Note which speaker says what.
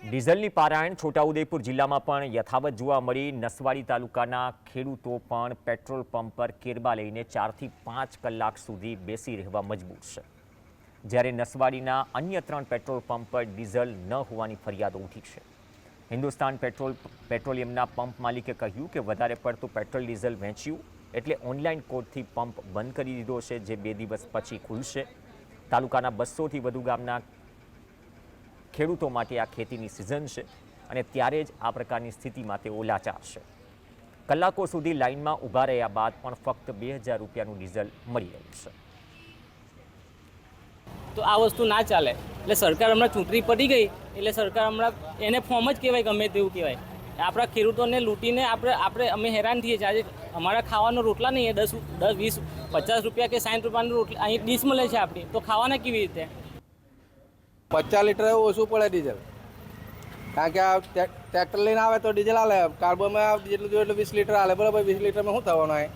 Speaker 1: ડીઝલની પારાયણ છોટાઉદેપુર જિલ્લામાં પણ યથાવત જોવા મળી। નસવાડી તાલુકાના ખેડૂતો પણ પેટ્રોલ પંપ પર કેરબા લઈને 4 થી 5 કલાક સુધી બેસી રહેવા મજબૂર છે, જ્યારે નસવાડીના અન્ય 3 પેટ્રોલ પંપ પર ડીઝલ ન હોવાની ફરિયાદો ઉઠી છે। હિન્દુસ્તાન પેટ્રોલિયમના પંપ માલિકે કહ્યું કે વધારે પડતું પેટ્રોલ ડીઝલ વેચ્યું એટલે ઓનલાઈન કોડથી પંપ બંધ કરી દીધો છે, જે 2 દિવસ પછી ખુલશે। તાલુકાના 200થી વધુ ગામના ખેડૂતો માટે આ ખેતીની સિઝન છે અને ત્યારે જ આ પ્રકારની સ્થિતિમાં તેઓ લાચાર છે। કલાકો સુધી લાઇનમાં ઊભા રહ્યા બાદ પણ ફક્ત 2000 રૂપિયાનું ડીઝલ મળી રહ્યું છે।
Speaker 2: તો આ વસ્તુ ના ચાલે, એટલે સરકાર હમણાં ચૂંટણી પડી ગઈ એટલે સરકાર હમણાં એને ફોર્મ જ કહેવાય, ગમે તેવું કહેવાય। આપણા ખેડૂતોને લૂંટીને અમે હેરાન થઈએ છીએ। આજે અમારા ખાવાનો રોટલા નહીં, 10, 20, 50 રૂપિયા કે 60 રૂપિયાનું રોટલા અહીં ડીશ મળે છે આપણી, તો ખાવાના કેવી રીતે?
Speaker 3: 50 લીટર ઓછું પડે ડીઝલ, કારણ કે આ ટ્રેક્ટર લઈને આવે તો ડીઝલ હાલે, કાર્બનમાં જેટલું જોઈએ એટલું 20 લીટર હાલે, બરાબર? 20 લીટરમાં શું થવાનું હોય?